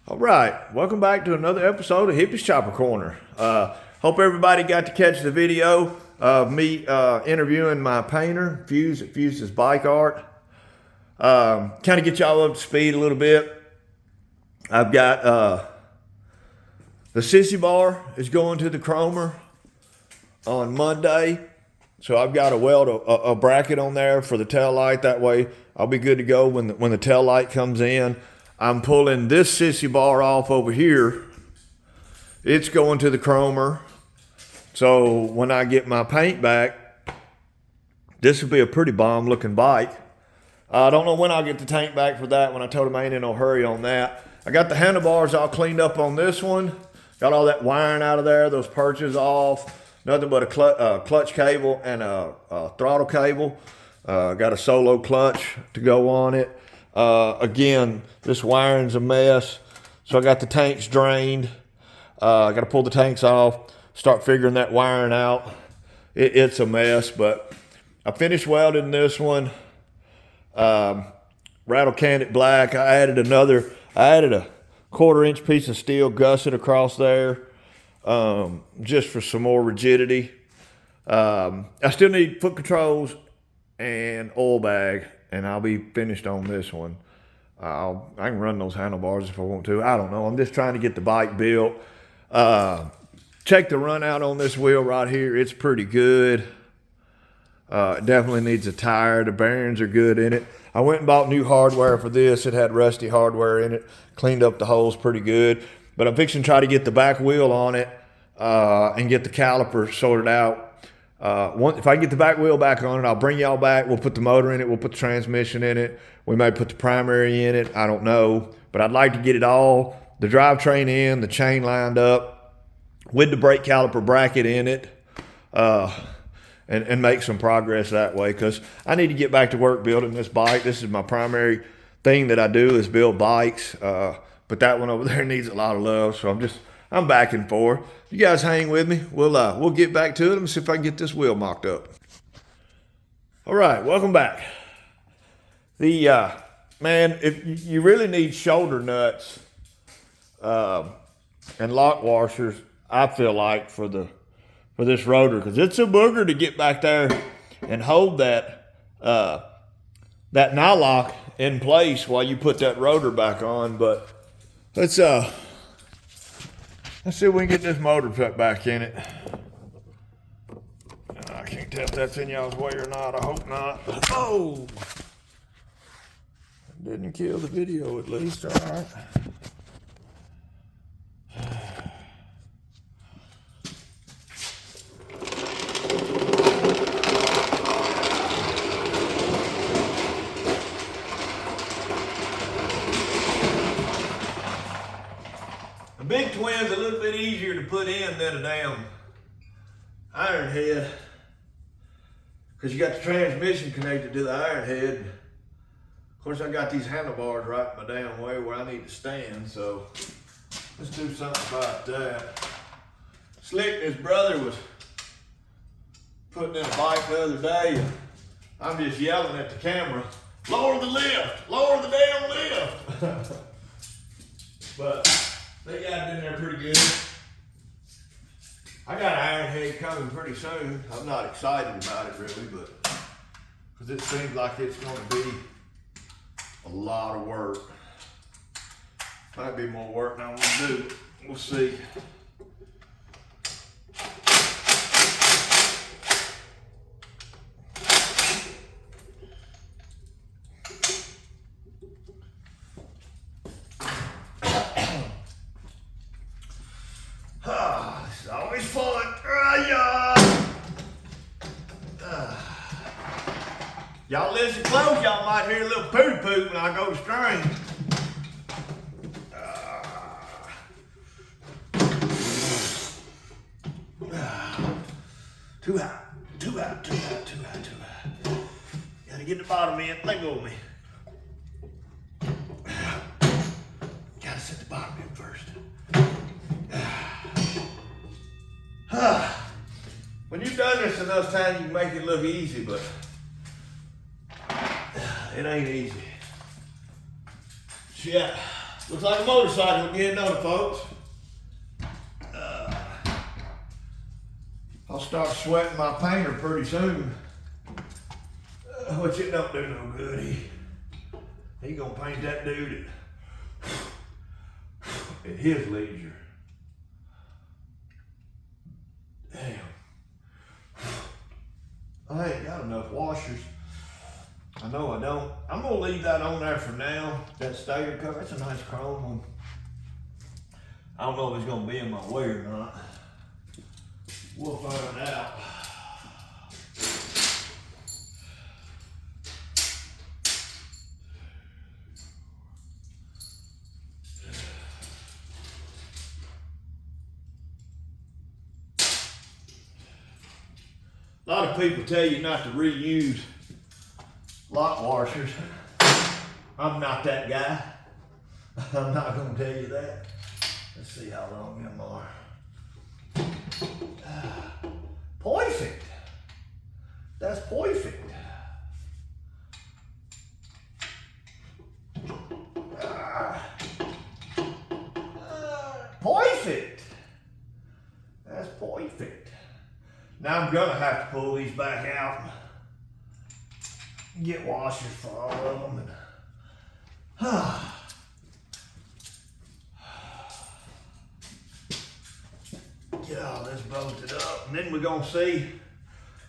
All right, welcome back to another episode of Hippie's Chopper Corner. Hope everybody got to catch the video of me interviewing my painter, Fuse at Fuse's Bike Art. Kind of get y'all up to speed a little bit. I've got the sissy bar is going to the chromer on Monday. So I've got to weld a bracket on there for the tail light. That way I'll be good to go when the tail light comes in. I'm pulling this sissy bar off over here. It's going to the chromer. So when I get my paint back, this will be a pretty bomb looking bike. I don't know when I'll get the tank back for that. When I told him I ain't in no hurry on that. I got the handlebars all cleaned up on this one. Got all that wiring out of there, those perches off. Nothing but a clutch cable and a throttle cable. Got a solo clutch to go on it. Again, this wiring's a mess. So I got the tanks drained. I got to pull the tanks off, start figuring that wiring out. It's a mess, but I finished welding this one. Rattle canned it black. I added a 1/4-inch piece of steel gusset across there, just for some more rigidity. I still need foot controls and oil bag, and I'll be finished on this one. I can run those handlebars if I want to. I don't know. I'm just trying to get the bike built. Check the run out on this wheel right here. It's pretty good. It definitely needs a tire. The bearings are good in it. I went and bought new hardware for this. It had rusty hardware in it. Cleaned up the holes pretty good. But I'm fixing to try to get the back wheel on it and get the caliper sorted out. If I get the back wheel back on it, I'll bring y'all back. We'll put the motor in it. We'll put the transmission in it. We may put the primary in it. I don't know. But I'd like to get it all, the drivetrain in, the chain lined up with the brake caliper bracket in it, and make some progress that way, because I need to get back to work building this bike. This is my primary thing that I do, is build bikes. But that one over there needs a lot of love. So I'm back and forth. You guys hang with me. We'll get back to it and see if I can get this wheel mocked up. All right, welcome back. Man, if you really need shoulder nuts and lock washers, I feel like for this rotor, because it's a booger to get back there and hold that nylock in place while you put that rotor back on. But let's see if we can get this motor put back in it. I can't tell if that's in y'all's way or not. I hope not. Oh! Didn't kill the video at least. All right. The big twin's a little bit easier to put in than a damn iron head, because you got the transmission connected to the iron head. Of course, I got these handlebars right in my damn way where I need to stand, so let's do something about that. Slick and his brother was putting in a bike the other day, and I'm just yelling at the camera, lower the lift, lower the damn lift. But they got it in there pretty good. I got an iron head coming pretty soon. I'm not excited about it really, but because it seems like it's going to be a lot of work. Might be more work than I want to do. We'll see. This is always fun. Y'all listen close, y'all might hear a little poo-poo when I go to string. Too high, too high, too high, too high, too high. Gotta get the bottom in, let go of me. Gotta set the bottom in first. When you've done this enough times, you can make it look easy, but it ain't easy. Shit. Looks like a motorcycle again, don't it, folks? I'll start sweating my painter pretty soon. Which it don't do no good. He gonna paint that dude at his leisure. Damn. I ain't got enough washers. I know I don't. I'm gonna leave that on there for now. That stayer cover, it's a nice chrome one. I don't know if it's gonna be in my way or not. We'll find out. A lot of people tell you not to reuse lock washers. I'm not that guy. I'm not going to tell you that. Let's see how long them are. Perfect. That's perfect. Perfect. That's perfect. Now I'm gonna have to pull these back out and get washers for all of them. Get all this bolted up, and then we're gonna see.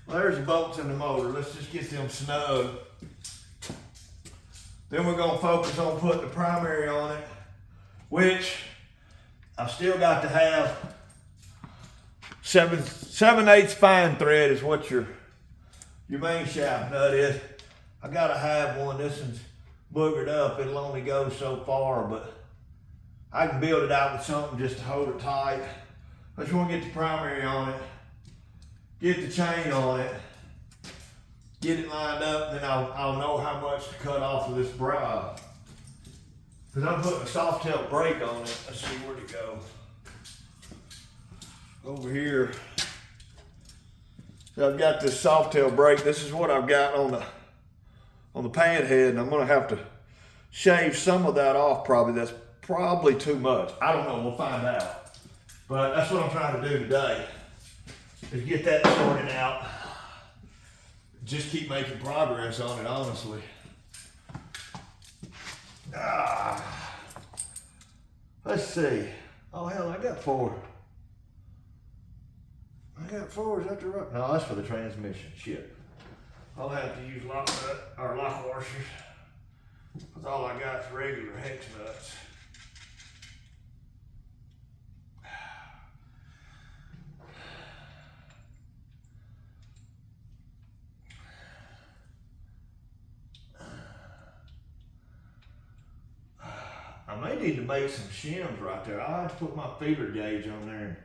Well, there's the bolts in the motor. Let's just get them snug. Then we're gonna focus on putting the primary on it, which I've still got to have 7/8 fine thread is what your main shaft nut is. I gotta have one. This one's boogered up. It'll only go so far, but I can build it out with something just to hold it tight. I just want to get the primary on it, get the chain on it, get it lined up, and then I'll know how much to cut off of this brow. Because I'm putting a soft tail brake on it. Let's see where to go. Over here. So I've got this soft tail brake. This is what I've got on the pan head, and I'm gonna have to shave some of that off probably. That's probably too much. I don't know, we'll find out. But that's what I'm trying to do today, is get that sorted out. Just keep making progress on it, honestly. Let's see. Oh hell, I got 4. I got 4, is that the right? No, that's for the transmission, shit. I'll have to use lock washers, because all I got is regular hex nuts. I may need to make some shims right there. I'll have to put my feeler gauge on there and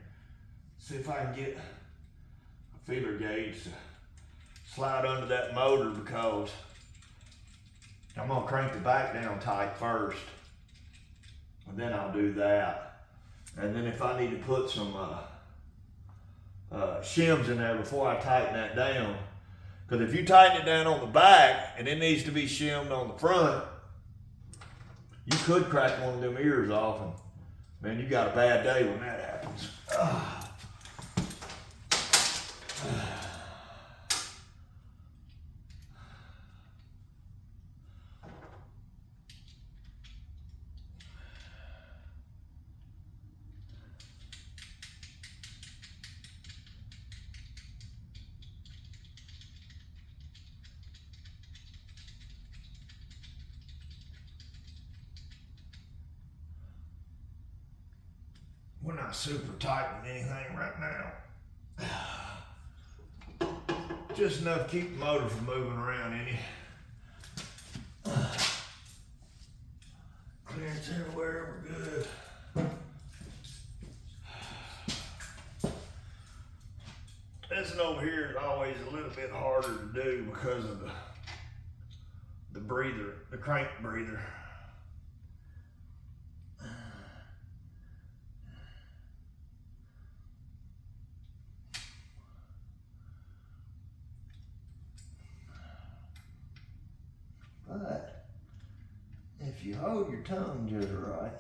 see if I can get a feeler gauge to slide under that motor, because I'm gonna crank the back down tight first, and then I'll do that. And then if I need to put some shims in there before I tighten that down, because if you tighten it down on the back and it needs to be shimmed on the front, you could crack one of them ears off, and man, you got a bad day when that happens. We're not super tightening anything right now. Just enough to keep the motor from moving around any. Clearance everywhere, we're good. This one over here is always a little bit harder to do because of the breather, the crank breather. But if you hold hold your tongue just right.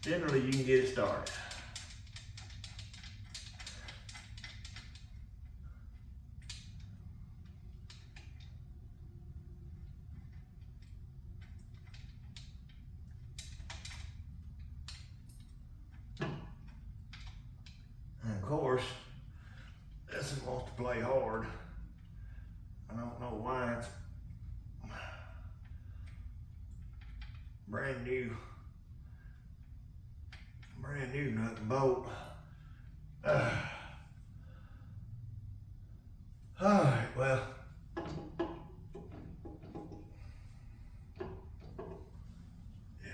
Generally, you can get it started. And of course, this one wants to play hard. I don't know why. It's brand new nut and bolt. Alright, well. Yeah.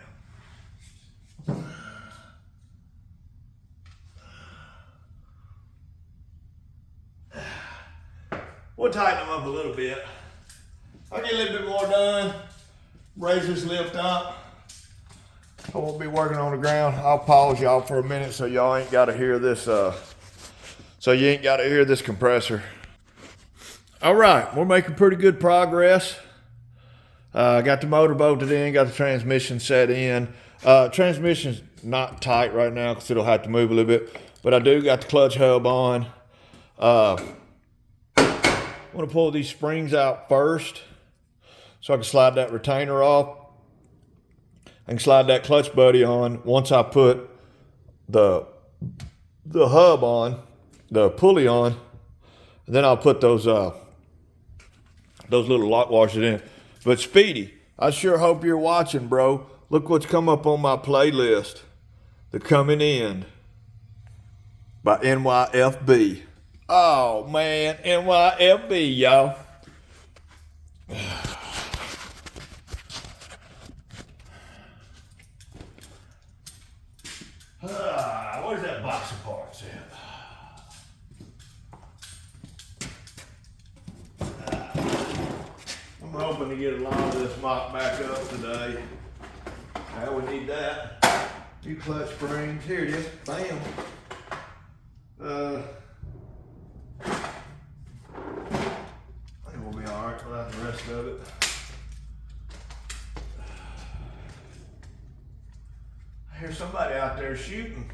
We'll tighten them up a little bit. I'll get a little bit more done. Raise this lift up. I won't be working on the ground. I'll pause y'all for a minute so y'all ain't got to hear this. So you ain't got to hear this compressor. All right, we're making pretty good progress. Got the motor bolted in, got the transmission set in. Transmission's not tight right now because it'll have to move a little bit, but I do got the clutch hub on. I'm gonna pull these springs out first so I can slide that retainer off. I can slide that clutch buddy on once I put the hub on, the pulley on, and then I'll put those little lock washers in. But Speedy, I sure hope you're watching, bro. Look what's come up on my playlist. The Coming In by NYFB. Oh man, NYFB, y'all. Where's that box of parts at? I'm hoping to get a lot of this mock back up today. Now we need that. New clutch springs. Here it is. Bam. I think we'll be alright without the rest of it. I hear somebody out there shooting.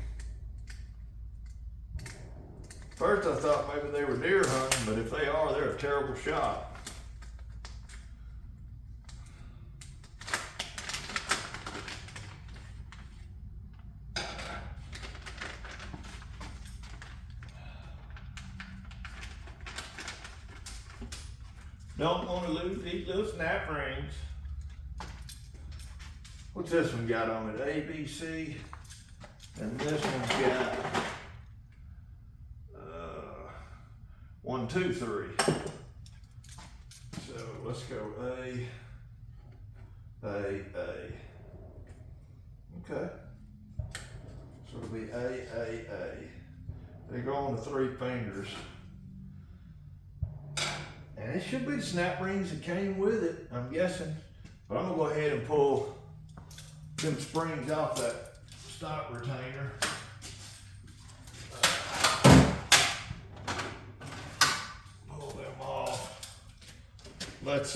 First I thought maybe they were deer hunting, but if they are, they're a terrible shot. Don't want to lose these little snap rings. What's this one got on it? A, B, C. And this one's got 1, 2, 3. So let's go A. Okay. So it'll be A. They go on the 3 fingers. And it should be the snap rings that came with it, I'm guessing. But I'm gonna go ahead and pull them springs off that stock retainer. Pull them off. Let's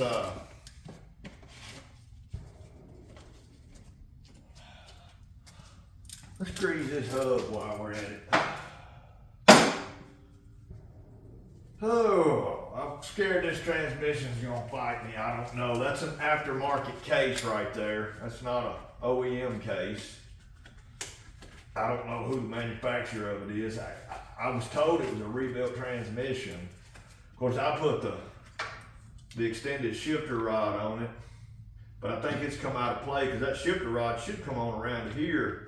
grease this hub while we're at it. Oh, I'm scared this transmission's gonna fight me. I don't know. That's an aftermarket case right there. That's not a OEM case. I don't know who the manufacturer of it is. I was told it was a rebuilt transmission. Of course, I put the extended shifter rod on it, but I think it's come out of play because that shifter rod should come on around here.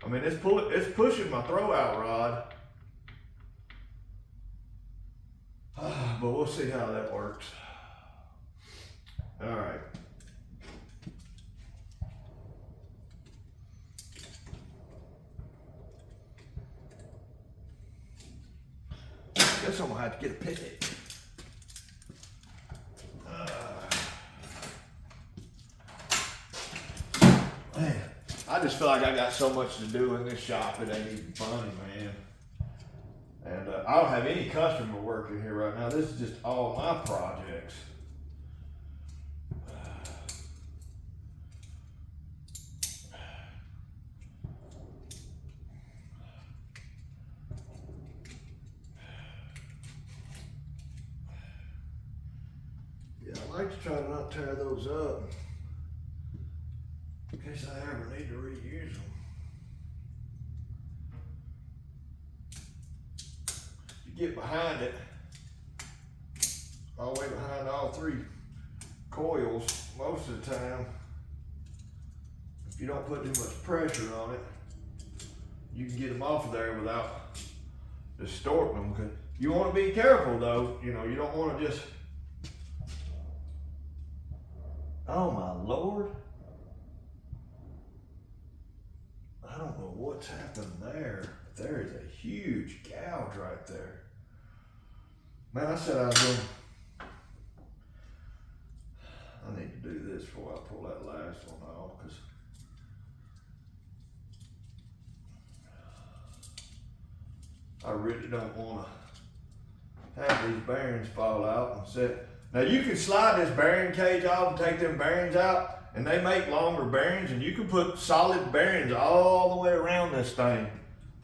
I mean, it's pushing my throwout rod. But we'll see how that works. All right. Guess I'm gonna have to get a pick. Man, I just feel like I got so much to do in this shop, it ain't even funny, man. And I don't have any customer working here right now. This is just all my projects. like to try to not tear those up in case I ever need to reuse them. You get behind it, all the way behind all three coils most of the time. If you don't put too much pressure on it, you can get them off of there without distorting them. Cause you want to be careful though, you know, you don't want to just, oh my Lord. I don't know what's happened there. There is a huge gouge right there. Man, I said I was going, I need to do this before I pull that last one off, because I really don't want to have these bearings fall out and set. Now you can slide this bearing cage off and take them bearings out, and they make longer bearings, and you can put solid bearings all the way around this thing.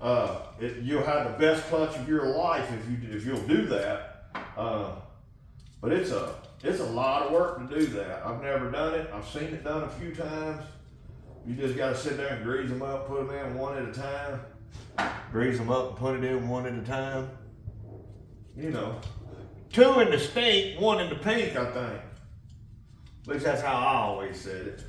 You'll have the best clutch of your life if you'll do that. But it's a lot of work to do that. I've never done it. I've seen it done a few times. You just got to sit there and grease them up, put them in one at a time. Grease them up and put it in one at a time. You know, 2 in the stink, 1 in the pink, I think. At least that's how I always said it.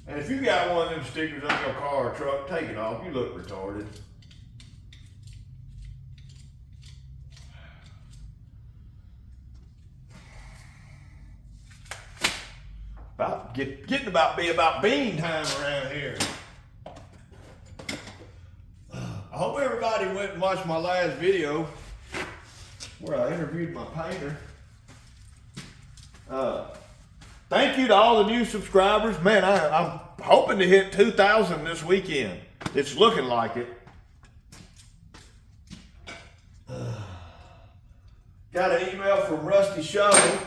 And if you got one of them stickers on your car or truck, take it off. You look retarded. Getting about be about bean time around here. I hope everybody went and watched my last video where I interviewed my painter. Thank you to all the new subscribers. Man, I'm hoping to hit 2,000 this weekend. It's looking like it. Got an email from Rusty Shovel,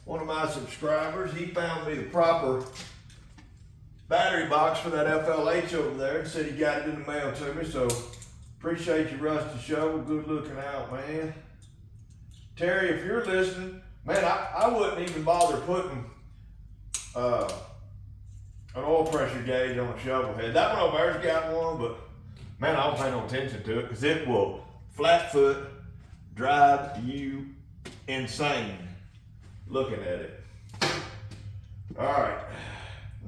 one of my subscribers. He found me the proper battery box for that FLH over there and said he got it in the mail to me. So appreciate you, Rusty Shovel. Good looking out, man. Terry, if you're listening, man, I wouldn't even bother putting an oil pressure gauge on a shovel head. That one over there's got one, but man, I don't pay no attention to it because it will flat foot drive you insane looking at it. All right,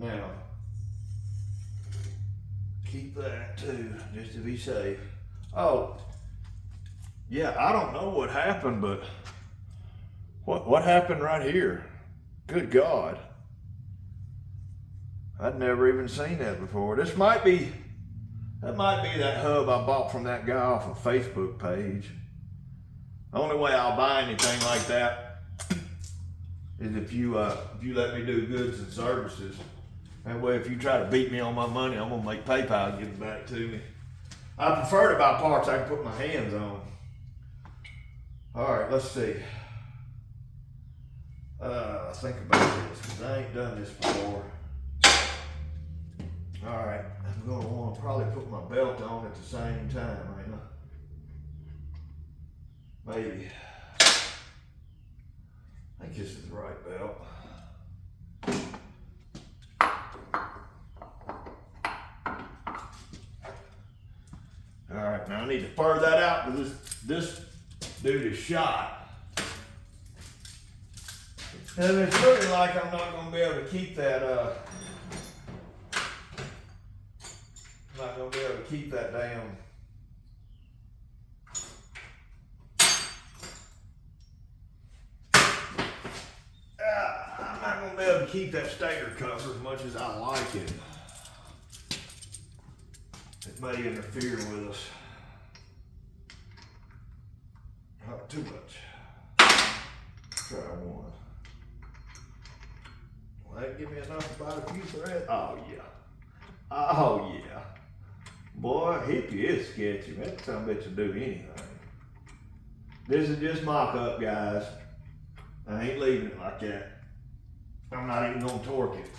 now keep that too, just to be safe. Oh, yeah, I don't know what happened, but what happened right here? Good God. I'd never even seen that before. That might be that hub I bought from that guy off a Facebook page. The only way I'll buy anything like that is if you let me do goods and services. That way, if you try to beat me on my money, I'm gonna make PayPal give it back to me. I prefer to buy parts I can put my hands on. All right, let's see. Think about this, because I ain't done this before. All right, I'm gonna want to probably put my belt on at the same time, ain't I? Maybe. I think this is the right belt. All right, now I need to fur that out because this dude is shot. And it's looking like I'm not going to be able to keep that, damn. I'm not going to be able to keep that stator cover as much as I like it. It may interfere with us. Not too much. Try one. Will that give me enough about a few threads? Oh yeah. Oh yeah. Boy, hippie is sketchy. That son of a bitch will do anything. This is just mock-up, guys. I ain't leaving it like that. I'm not even gonna torque it.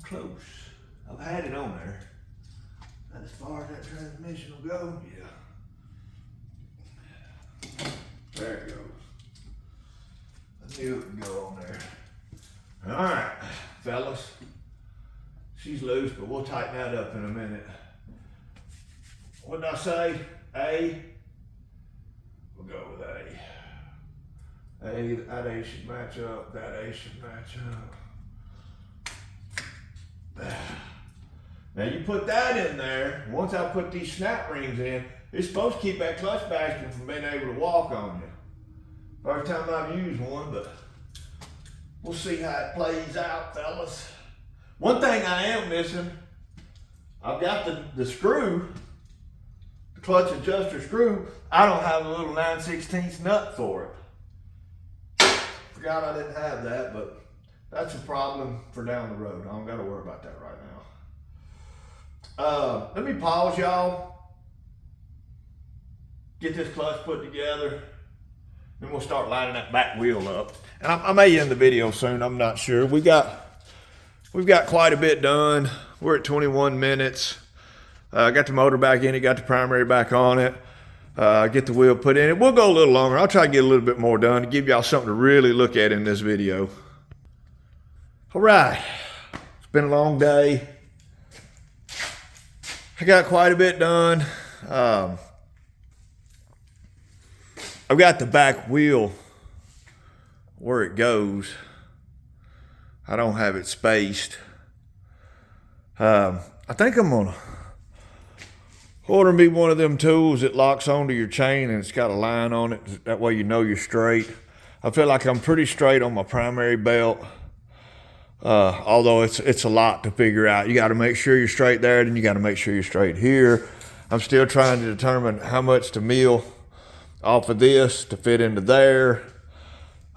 close. I've had it on there. Not as far as that transmission will go, yeah. There it goes. I knew it would go on there. All right, fellas. She's loose, but we'll tighten that up in a minute. What did I say? A? We'll go with A. That A should match up. That A should match up. Now you put that in there. Once I put these snap rings in, it's supposed to keep that clutch basket from being able to walk on you. First time I've used one, but we'll see how it plays out, fellas. One thing I am missing, I've got the screw, the clutch adjuster screw. I don't have a little 9/16 nut for it. Forgot I didn't have that, but that's a problem for down the road. I don't got to worry about that right now. Let me pause, y'all. Get this clutch put together. Then we'll start lining that back wheel up. And I may end the video soon, I'm not sure. We've got quite a bit done. We're at 21 minutes. Got the motor back in it, got the primary back on it. Get the wheel put in it. We'll go a little longer. I'll try to get a little bit more done to give y'all something to really look at in this video. All right, it's been a long day. I got quite a bit done. I've got the back wheel where it goes. I don't have it spaced. I think I'm gonna order me one of them tools that locks onto your chain and it's got a line on it. That way you know you're straight. I feel like I'm pretty straight on my primary belt. Although it's a lot to figure out. You got to make sure you're straight there, then you got to make sure you're straight here. I'm still trying to determine how much to mill off of this to fit into there.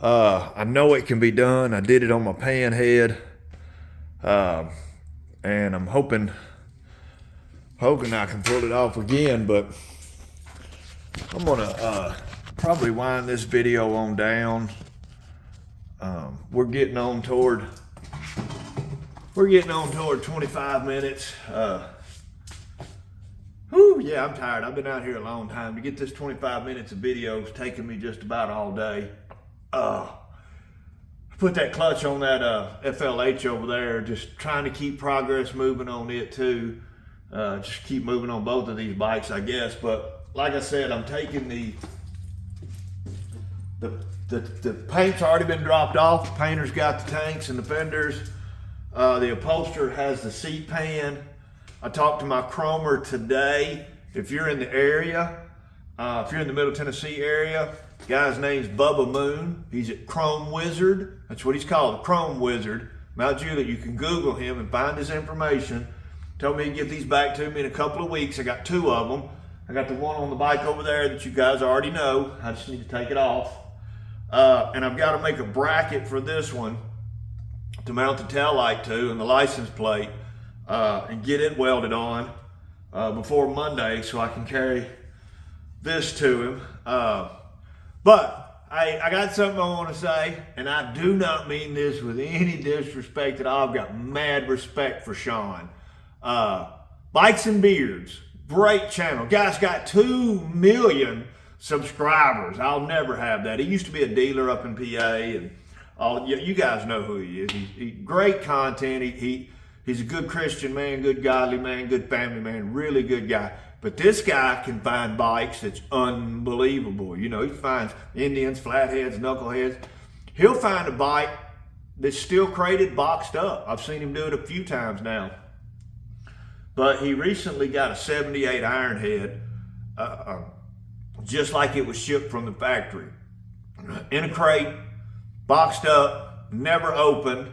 I know it can be done. I did it on my pan head. And I'm hoping I can pull it off again, but I'm gonna probably wind this video on down. We're getting on toward 25 minutes. Yeah, I'm tired. I've been out here a long time. To get this 25 minutes of video is taking me just about all day. Put that clutch on that FLH over there, just trying to keep progress moving on it too. Just keep moving on both of these bikes, I guess. But like I said, I'm taking the paint's already been dropped off. The painter's got the tanks and the fenders. The upholsterer has the seat pan. I talked to my chromer today. If you're in the area, if you're in the Middle Tennessee area, the guy's name's Bubba Moon. He's at Chrome Wizard. That's what he's called, Chrome Wizard. Mount Juliet. You can Google him and find his information. Told me he'd get these back to me in a couple of weeks. I got 2 of them. I got the one on the bike over there that you guys already know. I just need to take it off. And I've got to make a bracket for this one to mount the tail light to and the license plate and get it welded on before Monday so I can carry this to him. But I got something I want to say, and I do not mean this with any disrespect at all. I've got mad respect for Sean. Bikes and Beards, great channel. Guy's got 2 million subscribers. I'll never have that. He used to be a dealer up in PA, and all you guys know who he is. He great content. He's a good Christian man, good godly man, good family man, really good guy. But this guy can find bikes that's unbelievable. You know, he finds Indians, flatheads, knuckleheads. He'll find a bike that's still crated, boxed up. I've seen him do it a few times now. But he recently got a 78 Ironhead, just like it was shipped from the factory. In a crate, boxed up, never opened.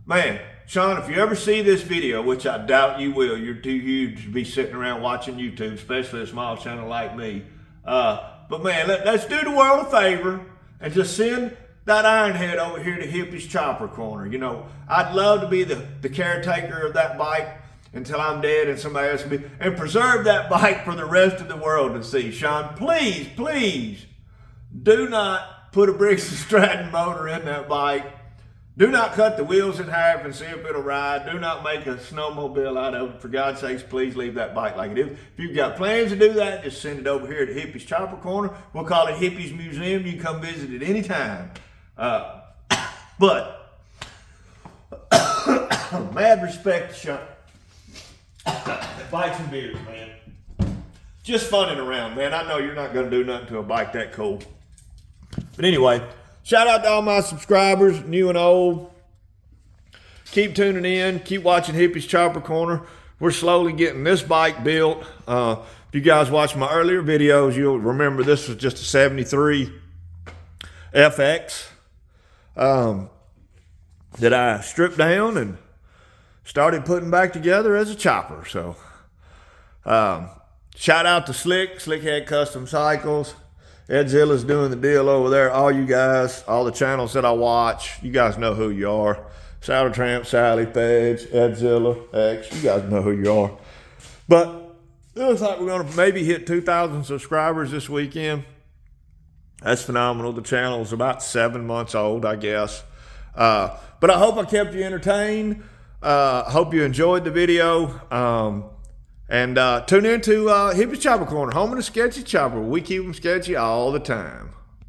Man, Sean, if you ever see this video, which I doubt you will, you're too huge to be sitting around watching YouTube, especially a small channel like me. But man, let's do the world a favor and just send that Ironhead over here to Hippie's Chopper Corner. You know, I'd love to be the caretaker of that bike until I'm dead and somebody else will be, and preserve that bike for the rest of the world to see. Sean, please, please do not put a Briggs & Stratton motor in that bike. Do not cut the wheels in half and see if it'll ride. Do not make a snowmobile out of it. For God's sakes, please leave that bike like it is. If you've got plans to do that, just send it over here to Hippie's Chopper Corner. We'll call it Hippie's Museum. You can come visit it anytime. But mad respect to Sean. Bikes and beers, man. Just funning around, man. I know you're not going to do nothing to a bike that cool. But anyway, shout out to all my subscribers, new and old. Keep tuning in. Keep watching Hippie's Chopper Corner. We're slowly getting this bike built. If you guys watch my earlier videos, you'll remember this was just a 73 FX that I stripped down and started putting back together as a chopper. So shout out to Slickhead Custom Cycles. Edzilla's doing the deal over there. All you guys, all the channels that I watch, you guys know who you are. Saddle Tramp, Sally, Page, Edzilla, X, you guys know who you are. But it looks like we're going to maybe hit 2,000 subscribers this weekend. That's phenomenal. The channel's about 7 months old, I guess. But I hope I kept you entertained. Hope you enjoyed the video. And tune in to Hippie's Chopper Corner, home of the sketchy chopper. We keep them sketchy all the time.